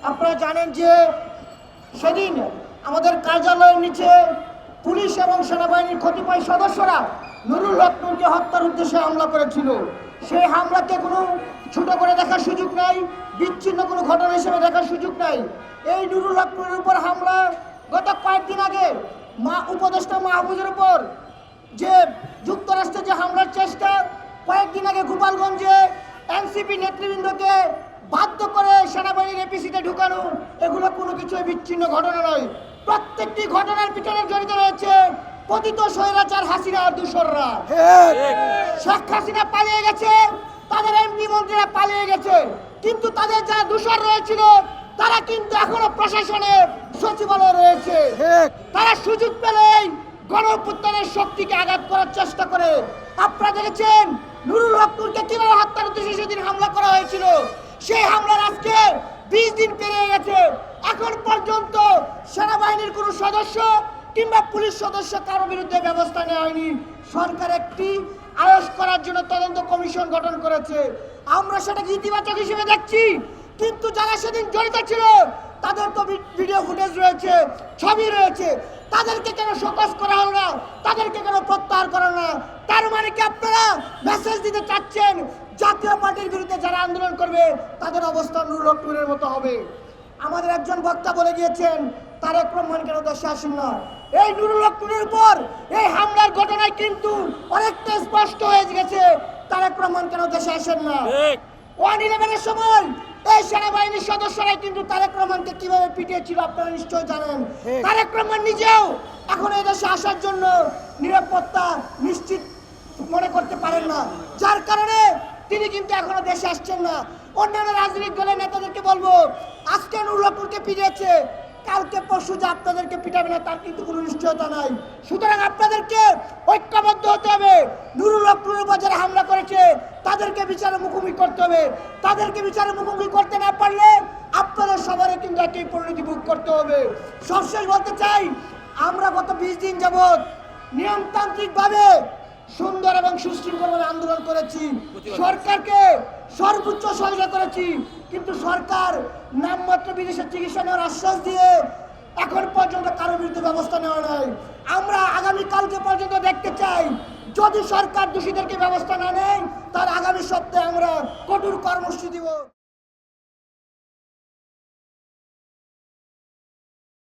আপনারা জানেন যে সেদিন আমাদের কার্যালয়ের নিচে পুলিশ এবং সেনাবাহিনীর কতিপয় সদস্যরা নুরুল হক নূরকে হত্যার উদ্দেশ্যে হামলা করেছিল। সেই হামলাকে কোনো ছোট করে দেখার সুযোগ নাই, বিচ্ছিন্ন কোনো ঘটনা হিসেবে দেখার সুযোগ নাই। এই নুরুল হক নূরের উপর হামলা গত কয়েকদিন আগে উপদেষ্টা মাহফুজের উপর যে যুক্তরাষ্ট্রে যে হামলার চেষ্টা, কয়েকদিন আগে গোপালগঞ্জে এনসিপি নেতৃবৃন্দকে বাধ্য করে সেনাবাহিনীর এপিসিতে ঢুকানো, এগুলো কোনো কিছুই বিচ্ছিন্ন ঘটনা নয়। প্রত্যেকটি ঘটনার পিছনে জড়িত রয়েছে পতিত স্বৈরাচার হাসিনার দূষররা। শেখ হাসিনা পালিয়ে গেছে, তাদের এমপি মন্ত্রীরা পালিয়ে গেছে, কিন্তু তাদের যারা দূষর রয়েছিল তারা কিন্তু এখনো প্রশাসনে সচিবালয়ে রয়েছে। তারা সুযোগ পেলেই গণঅভ্যুত্থানের শক্তিকে আঘাত করার চেষ্টা করে। আপনারা দেখেছেন নুরুল হক নূরকে কিভাবে হত্যার উদ্দেশ্যে সেদিন হামলা করা হয়েছিল। সেই হামলার আজকে 20 দিন পেরিয়ে গেছে, এখন পর্যন্ত সেনাবাহিনীর কোনো সদস্য কিংবা পুলিশ সদস্য কারো বিরুদ্ধে ব্যবস্থা নেওয়া হয়নি। সরকার একটি আয়োজ করার জন্য তদন্ত কমিশন গঠন করেছে, আমরা সেটাকে ইতিবাচক হিসেবে দেখছি। কিন্তু যারা সেদিন জড়িত ছিল তাদের তো ভিডিও ফুটেজ রয়েছে, ছবি রয়েছে, তাদেরকে কেন শোকজ করা হলো না, তাদেরকে কেন প্রত্যাহার করা না? তার মানে কি আপনারা মেসেজ দিতে চাচ্ছেন জাতীয় পার্টির বিরুদ্ধে যারা আন্দোলন করবে তাদের অবস্থা নুরুল হক নূরের মতো হবে? আমাদের একজন বক্তা বলে গিয়েছেন তারেক রহমান কেন দেশে আসেন না। এই নুরুল হক নূরের উপর এই হামলার ঘটনায় কিন্তু অনেকটা স্পষ্ট হয়ে গেছে তারেক রহমান কেন দেশে আসেন না। 111-এর সময় এই সেনাবাহিনীর সদস্যরাই কিন্তু তারেক রহমানকে কিভাবে পিটিয়েছিল আপনারা নিশ্চয় জানেন। তারেক রহমান নিজেও এখন এই দেশে আসার জন্য নিরাপত্তা নিশ্চিত মনে করতে পারেন না, যার কারণে তিনি কিন্তু এখনো দেশে আসছেন না। অন্যান্য রাজনৈতিক দলের নেতাদেরকে বলবো, আজকে নুরুল হক নূরকে পিটিয়েছে, কালকে পরশু যে আপনাদেরকে পিটাবে না তার কিন্তু কোনো নিশ্চয়তা নাই। সুতরাং আপনাদেরকে ঐক্যবদ্ধ হতে হবে। নুরুল হক নূরের উপর যারা হামলা করেছে তাদেরকে বিচারে মুখোমুখি করতে হবে। তাদেরকে বিচারে মুখোমুখি করতে না পারলে আপনাদের সবারই কিন্তু একই পরিণতি ভোগ করতে হবে। সবশেষ বলতে চাই, আমরা গত 20 দিন যাবৎ নিয়মতান্ত্রিকভাবে সুন্দর এবং সুশৃঙ্খলভাবে আন্দোলন করেছি, সরকারকে সর্বোচ্চ সহায়তা করেছি, কিন্তু সরকার নামমাত্র বিদেশে চিকিৎসা নেওয়ার আশ্বাস দিয়ে এখন পর্যন্ত কারোর বিরুদ্ধে ব্যবস্থা নেওয়া নাই। আমরা আগামীকালকে পর্যন্ত দেখতে চাই, যদি সরকার দোষীদেরকে ব্যবস্থা না নেয় তার আগামী সপ্তাহে আমরা কঠোর কর্মসূচি দিব।